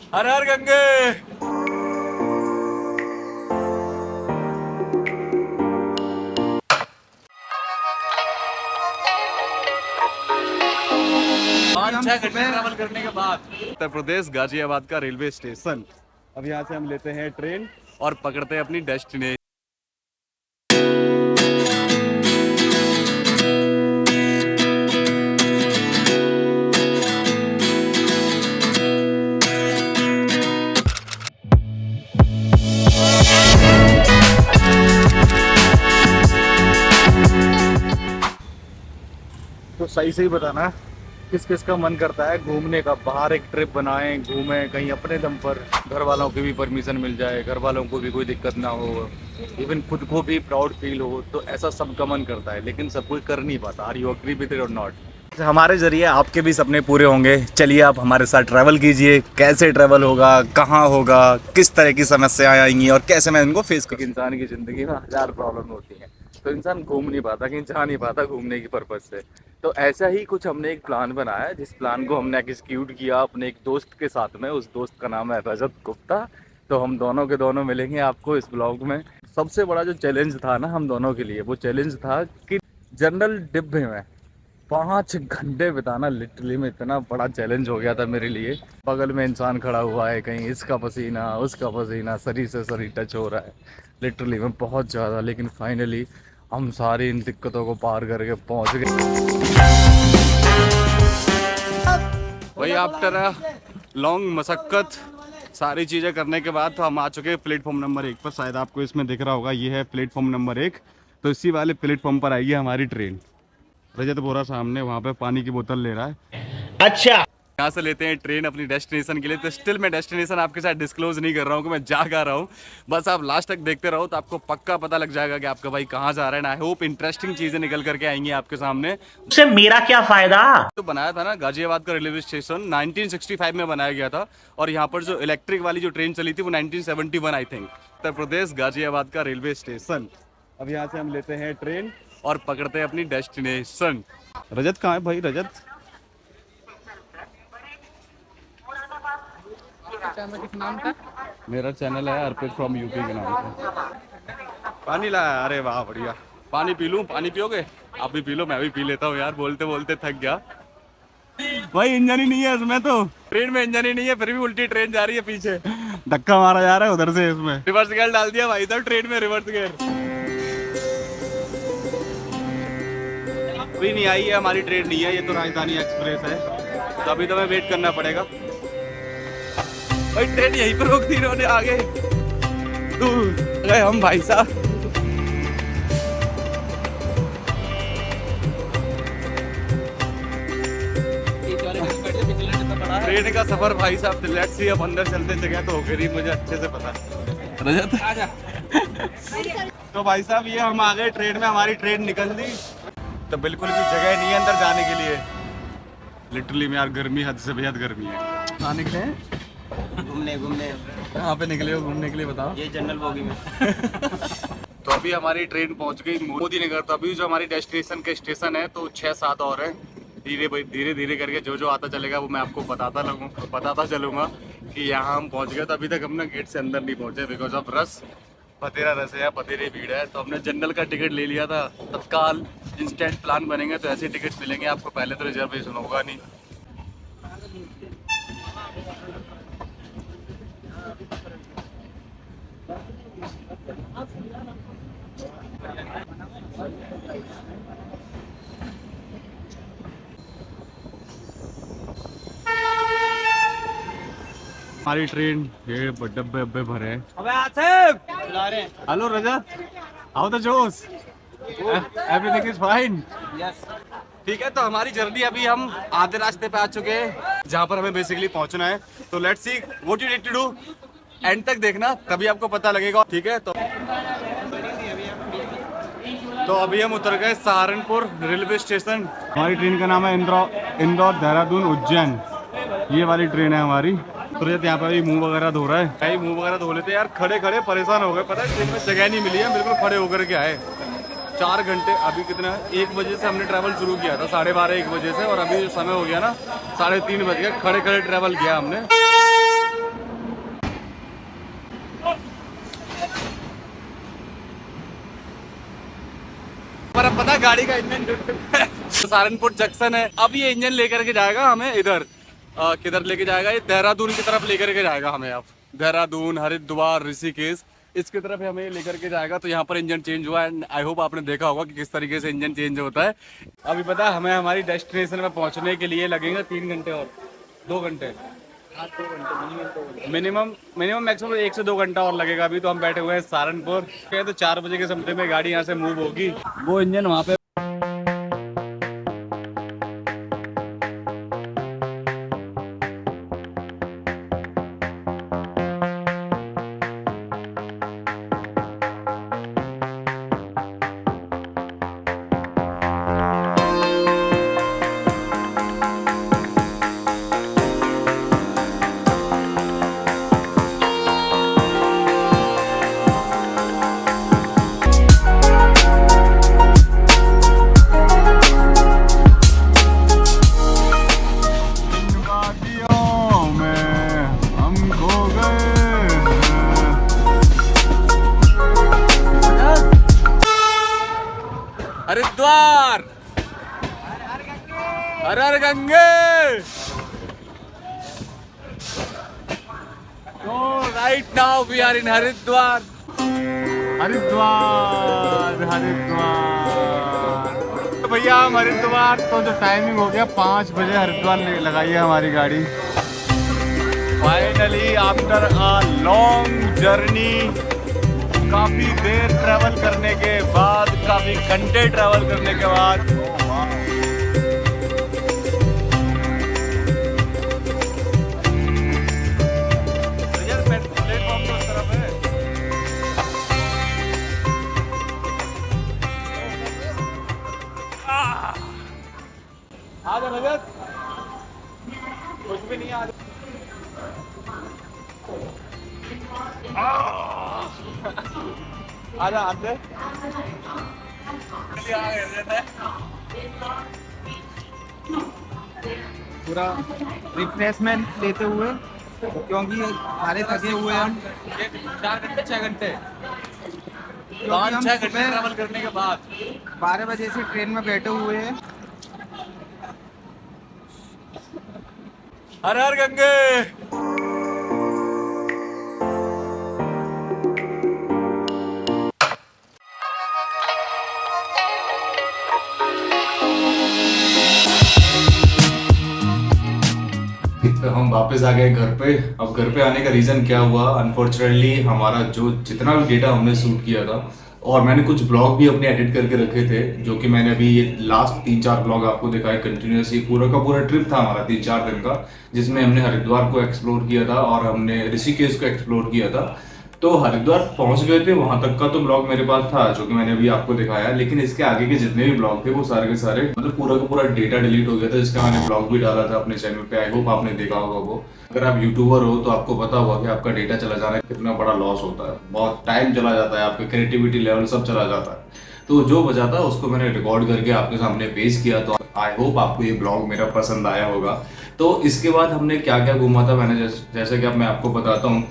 हर हर गंगे। पाँच छह घंटे ट्रैवल करने के बाद उत्तर प्रदेश गाजियाबाद का रेलवे स्टेशन। अब यहाँ से हम लेते हैं ट्रेन और पकड़ते हैं अपनी डेस्टिनेशन। तो सही सही बताना किस किस का मन करता है घूमने का, बाहर एक ट्रिप बनाएं, घूमें कहीं अपने दम पर, घर वालों की भी परमिशन मिल जाए, घर वालों को भी कोई दिक्कत ना हो, इवन खुद को भी प्राउड फील हो। तो ऐसा सबका मन करता है, लेकिन सब कोई कर नहीं पाता। Are you agree with it और नॉट? हमारे जरिए आपके भी सपने पूरे होंगे। चलिए आप हमारे साथ ट्रैवल कीजिए। कैसे ट्रैवल होगा, कहाँ होगा, किस तरह की समस्याएं आएंगी और कैसे मैं इनको फेस कर। इंसान की जिंदगी में हजार प्रॉब्लम होती है, तो इंसान घूम नहीं पाता, कहीं जा नहीं पाता घूमने की पर्पज से। तो ऐसा ही कुछ हमने एक प्लान बनाया, जिस प्लान को हमने एग्जीक्यूट किया अपने एक दोस्त के साथ में। उस दोस्त का नाम है रजत गुप्ता। तो हम दोनों के दोनों मिलेंगे आपको इस ब्लॉग में। सबसे बड़ा जो चैलेंज था ना हम दोनों के लिए, वो चैलेंज था कि जनरल डिब्बे में 5 घंटे बिताना। लिटरली में इतना बड़ा चैलेंज हो गया था मेरे लिए। बगल में इंसान खड़ा हुआ है, कहीं इसका पसीना उसका पसीना, शरीर से शरीर टच हो रहा है लिटरली में बहुत ज़्यादा। लेकिन फाइनली हम सारी इन दिक्कतों को पार करके पहुंच गए। वही आफ्टर लॉन्ग मशक्क़त सारी चीज़ें करने के बाद तो हम आ चुके हैं प्लेटफॉर्म नंबर 1 पर। शायद आपको इसमें दिख रहा होगा, ये है प्लेटफॉर्म नंबर 1। तो इसी वाले प्लेटफॉर्म पर आई है हमारी ट्रेन। रजत बोरा सामने वहाँ पे पानी की बोतल ले रहा है। अच्छा, यहाँ से लेते हैं ट्रेन अपनी डेस्टिनेशन के लिए। तो स्टिल मैं डेस्टिनेशन आपके साथ डिस्क्लोज नहीं कर रहा हूँ कि मैं जा कर रहा हूँ। बस आप लास्ट तक देखते रहो तो आपको पक्का पता लग जाएगा कि आपका भाई कहाँ जा रहा है। आई होप इंटरेस्टिंग चीजें निकल करके आएंगी आपके सामने। उससे मेरा क्या फायदा। तो बनाया था ना गाजियाबाद का रेलवे स्टेशन 1965 में बनाया गया था। और यहाँ पर जो इलेक्ट्रिक वाली जो ट्रेन चली थी वो 1971 आई थिंक। उत्तर प्रदेश गाजियाबाद का रेलवे स्टेशन। अब यहाँ से हम लेते हैं ट्रेन और पकड़ते हैं अपनी डेस्टिनेशन। रजत कहाँ है भाई? रजत मेरा चैनल है अर्पित फ्रॉम यूपी के नाम से। पानी लाया? अरे वाह बढ़िया। पानी पी लूं? पानी पियोगे? आप भी पी लो, मैं भी पी लेता हूँ यार। बोलते बोलते थक गया भाई। इंजन ही नहीं है इसमें, तो ट्रेन में इंजन ही नहीं है, फिर भी उल्टी ट्रेन जा रही है पीछे। धक्का मारा जा रहा है उधर से। इसमें रिवर्स गियर डाल दिया भाई साहब, ट्रेन में रिवर्स गियर। अभी नहीं आई है हमारी ट्रेन, नहीं है ये तो राजधानी एक्सप्रेस है। तो अभी तो हमें वेट करना पड़ेगा भाई। ट्रेन यहीं पर रोक दी इन्होंने आगे। गए हम भाई साहब। ट्रेन का सफर भाई साहब, लेट्स सी अब अंदर चलते जगह तो हो गई, मुझे अच्छे से पता। रजत आजा। तो भाई साहब ये हम आ गए ट्रेन में, हमारी ट्रेन निकल दी। तो बिल्कुल भी जगह नहीं है अंदर जाने के लिए। लिटरली में यार गर्मी हद से बेहद गर्मी है। कहाँ निकले हैं? घूमने कहाँ पे निकले हो घूमने के लिए बताओ? ये जनरल बोगी में। तो अभी हमारी ट्रेन पहुंच गई मोदी नगर। तो अभी जो हमारी डेस्टिनेशन के स्टेशन है तो 6-7 और है। धीरे धीरे करके जो जो आता चलेगा वो मैं आपको बताता चलूँगा कि यहाँ हम पहुँच गए। तो अभी तक हम ना गेट से अंदर नहीं पहुँचे बिकॉज ऑफ रस। बतेरा रस है, बतेरे भीड़ है। तो हमने जनरल का टिकट ले लिया था तत्काल। इंस्टेंट प्लान बनेंगे तो ऐसे टिकट मिलेंगे आपको, पहले तो रिजर्वेशन होगा नहीं। हमारी ट्रेन ये डब्बे डब्बे भरे हैं। हेलो रजत, हाउ द जोश? Everything is fine? ठीक है। तो हमारी जर्नी अभी हम आधे रास्ते पे आ चुके हैं जहाँ पर हमें बेसिकली पहुँचना है। तो let's see what you need to do. End तक देखना तभी आपको पता लगेगा, ठीक है? तो अभी हम उतर गए सहारनपुर रेलवे स्टेशन। हमारी ट्रेन का नाम है इंदौर देहरादून उज्जैन। ये वाली ट्रेन है हमारी। तो यहाँ पर मुंह वगैरह धो रहा है। कहीं मुंह वगैरह धो लेते यार, खड़े खड़े परेशान हो गए। पता है ट्रेन में जगह नहीं मिली है, बिल्कुल खड़े होकर के आए। 4 घंटे अभी कितना 1 बजे से हमने ट्रैवल शुरू किया था, 12:30 1 बजे से। और अभी जो समय हो गया ना 3:30 बज गए, खड़े खड़े ट्रैवल किया हमने। गाड़ी का इंजन टूट चुका है। सहारनपुर जंक्शन है, अब ये इंजन लेकर के जाएगा हमें इधर किधर लेके जाएगा, ये देहरादून की तरफ लेकर के जाएगा हमें। अब देहरादून, हरिद्वार, ऋषिकेश इसकी तरफ हमें लेकर के जाएगा। तो यहाँ पर इंजन चेंज हुआ है। आई होप आपने देखा होगा कि किस तरीके से इंजन चेंज होता है। अभी पता है हमें हमारी डेस्टिनेशन में पहुँचने के लिए लगेंगे 3 घंटे और 2 घंटे, मिनिमम मैक्सिमम 1 से 2 घंटा और लगेगा। अभी तो हम बैठे हुए हैं सहारनपुर, तो 4 बजे के समथिंग में गाड़ी यहाँ से मूव होगी। वो इंजन वहाँ पे हरिद्वार, हर हर Gange. So right now we are in Haridwar, Haridwar, Haridwar. तो भैया हम हरिद्वार, तो जो टाइमिंग हो गया 5 बजे हरिद्वार लगाई है हमारी गाड़ी। Finally after a long journey, काफी देर ट्रैवल करने के बाद, काफी घंटे ट्रैवल करने के बाद प्लेटफॉर्म तो उस तरफ है। आजा रजत, कुछ भी नहीं। आजा आते पूरा रिफ्रेशमेंट लेते हुए, क्योंकि सारे थके हुए हैं हम। 4 घंटे 6 घंटे, क्योंकि हम 6 घंटे सुबह ट्रैवल करने के बाद 12 बजे से ट्रेन में बैठे हुए हैं। हर हर गंगे। तो हम वापस आ गए घर पे। अब घर पे आने का रीज़न क्या हुआ, अनफॉर्चुनेटली हमारा जो जितना भी डेटा हमने शूट किया था, और मैंने कुछ ब्लॉग भी अपने एडिट करके रखे थे, जो कि मैंने अभी ये लास्ट 3-4 ब्लॉग आपको दिखाए कंटिन्यूसली। पूरा का पूरा ट्रिप था हमारा 3-4 दिन का, जिसमें हमने हरिद्वार को एक्सप्लोर किया था और हमने ऋषिकेश को एक्सप्लोर किया था। तो हरिद्वार पहुंच गए थे, वहां तक का तो ब्लॉग मेरे पास था जो कि मैंने अभी आपको दिखाया। लेकिन इसके आगे के जितने भी ब्लॉग थे वो सारे के सारे मतलब पूरा का पूरा डेटा डिलीट हो गया था, जिसका मैंने ब्लॉग भी डाला था अपने चैनल पे। आई होप आपने देखा होगा वो। अगर आप यूट्यूबर हो तो आपको पता होगा कि आपका डेटा चला जाना कितना बड़ा लॉस होता है। बहुत टाइम चला जाता है, आपका क्रिएटिविटी लेवल सब चला जाता है। तो जो बचा था उसको मैंने रिकॉर्ड करके आपके सामने पेश किया। तो आई होप आपको ये ब्लॉग मेरा पसंद आया होगा। तो इसके बाद हमने क्या क्या घूमा था, मैंने जैसे कि अब मैं आपको बताता हूँ।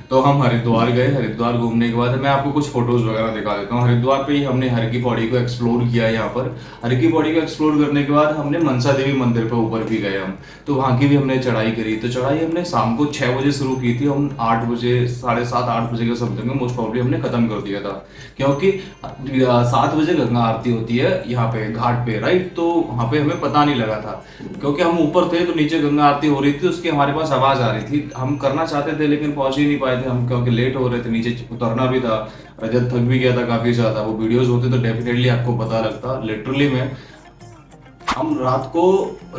तो हम हरिद्वार गए। हरिद्वार घूमने के बाद मैं आपको कुछ फोटोज वगैरह दिखा देता हूँ। हरिद्वार पे ही हमने हर की पौड़ी को एक्सप्लोर किया। यहाँ पर हर की पौड़ी को एक्सप्लोर करने के बाद हमने मनसा देवी मंदिर पे ऊपर भी गए हम। तो वहाँ की भी हमने चढ़ाई करी। तो चढ़ाई हमने शाम को 6 बजे शुरू की थी, हम 8 बजे 7:30-8 बजे के समथिंग में मोस्ट प्रॉब्ली हमने खत्म कर दिया था, क्योंकि 7 बजे गंगा आरती होती है यहाँ पे घाट पे, राइट। तो वहाँ पे हमें पता नहीं लगा था, क्योंकि हम ऊपर थे तो नीचे गंगा आरती हो रही थी, उसकी हमारे पास आवाज आ रही थी। हम करना चाहते थे लेकिन पहुंच ही नहीं पाए थे हम, क्योंकि लेट हो रहे थे, नीचे उतरना भी था। रजत थक भी गया था काफी ज्यादा। वो वीडियोस होते तो डेफिनेटली आपको पता लगता। लिटरली में हम रात को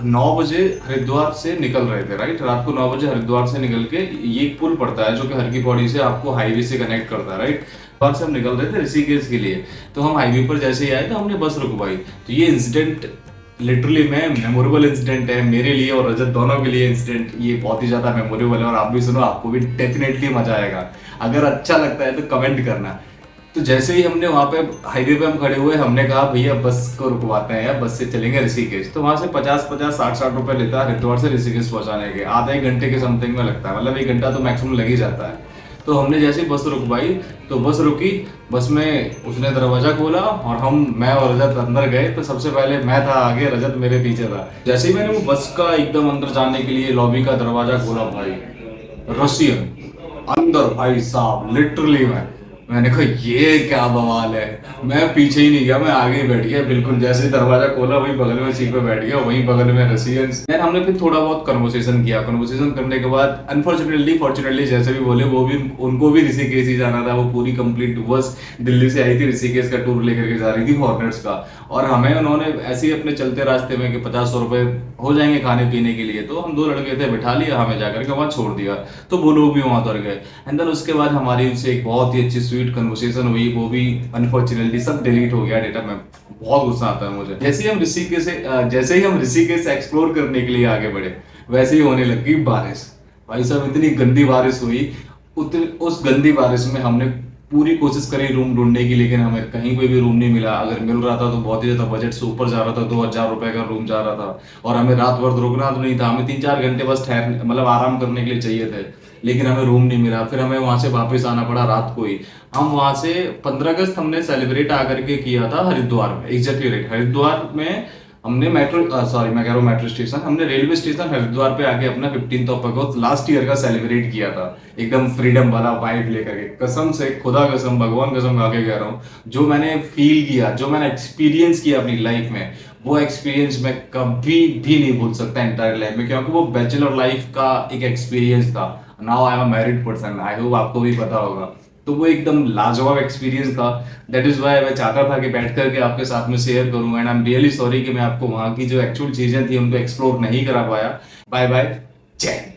9 बजे हरिद्वार से निकल रहे थे, राइट। रात को 9 बजे हरिद्वार से निकल के ये एक पुल पड़ता है जो कि हर की पौड़ी से आपको हाईवे से कनेक्ट करता है, राइट। हरिद्वार से हम निकल रहे थे ऋषिकेश के लिए। तो हम हाईवे पर जैसे ही आए तो हमने बस रुकवाई। तो ये इंसिडेंट लिटरली में मेमोरेबल इंसिडेंट है मेरे लिए और रजत दोनों के लिए। इंसिडेंट ये बहुत ही ज्यादा मेमोरेबल है और आप भी सुनो, आपको भी डेफिनेटली मजा आएगा। अगर अच्छा लगता है तो कमेंट करना। तो जैसे ही हमने वहाँ पे हाईवे पे हम खड़े हुए, हमने कहा भैया बस को रुकवाते हैं, बस से चलेंगे ऋषिकेश। तो वहाँ से 50-50, 60-60 रुपए लेता है हरिद्वार से ऋषिकेश पहुँचाने के। आधा 1 घंटे के समथिंग में लगता है, मतलब 1 घंटा तो मैक्सिमम लग ही जाता है। तो हमने जैसे ही बस रुकवाई तो बस रुकी, बस में उसने दरवाजा खोला और मैं और रजत अंदर गए। तो सबसे पहले मैं था आगे, रजत मेरे पीछे था। जैसे ही मैंने वो बस का एकदम अंदर जाने के लिए लॉबी का दरवाजा खोला, भाई रसियन अंदर, भाई साहब लिटरली मैंने कहा ये क्या बवाल है। मैं पीछे ही नहीं गया, मैं आगे ही बैठ गया बिल्कुल। जैसे दरवाजा खोला वही बगल में सीट पे बैठ गया, वहीं बगल में रसियंस। देन हमने फिर थोड़ा बहुत कन्वर्सेशन किया। कन्वर्सेशन करने के बाद अनफॉर्चुनेटली फॉर्चुनेटली जैसे भी बोले, वो भी उनको भी ऋषिकेश ही जाना था। वो पूरी कंप्लीट बस दिल्ली से आई थी, ऋषिकेश का टूर लेकर के जा रही थी फॉरनर्स का। और हमें उन्होंने ऐसे ही अपने चलते रास्ते में कि 50-100 रुपए हो जाएंगे खाने पीने के लिए, तो हम 2 लड़के थे, बिठा लिया हमें, जाकर के वहां छोड़ दिया। तो वो लोग भी वहां उतर गए। एंड देन उसके बाद हमारी उनसे एक बहुत ही अच्छी स्वीट कन्वर्सेशन हुई। वो भी अनफॉर्चुनेटली सब डिलीट हो गया डेटा में। बहुत गुस्सा आता है मुझे। जैसे ही हम ऋषिकेश एक्सप्लोर करने के लिए आगे बढ़े, वैसे ही होने लगी बारिश। भाई साहब इतनी गंदी बारिश हुई। उस गंदी बारिश में हमने पूरी कोशिश करी रूम ढूंढने की, लेकिन हमें कहीं कोई भी रूम नहीं मिला। अगर मिल रहा था तो बहुत ही ज्यादा बजट से ऊपर जा रहा था, 2000 रुपए का रूम जा रहा था। और हमें रात भर रुकना तो नहीं था, हमें 3-4 घंटे बस मतलब आराम करने के लिए चाहिए थे, लेकिन हमें रूम नहीं मिला। फिर हमें वहां से वापस आना पड़ा रात को ही। हम वहां से 15 अगस्त हमने सेलिब्रेट आकर के किया था हरिद्वार में, एग्जैक्टली राइट। हरिद्वार में हमने मैं कह रहा हूँ मेट्रो स्टेशन, हमने रेलवे स्टेशन हरिद्वार पे आके अपना 15th अगस्त लास्ट ईयर का सेलिब्रेट किया था, एकदम फ्रीडम वाला वाइब लेकर के। कसम से, खुदा कसम, भगवान कसम खा के कह रहा हूँ, जो मैंने फील किया, जो मैंने एक्सपीरियंस किया अपनी लाइफ में, वो एक्सपीरियंस मैं कभी भी नहीं भूल सकता एंटायर लाइफ में, क्योंकि वो बैचलर लाइफ का एक एक्सपीरियंस था। Now I am a married person, I hope आपको भी पता होगा। तो वो एकदम लाजवाब एक्सपीरियंस था। दैट इज वाई मैं चाहता था कि बैठ करके आपके साथ में शेयर करूं। And I am really sorry कि मैं आपको वहां की जो एक्चुअल चीजें थी उनको एक्सप्लोर नहीं करा पाया। बाय बाय, जय।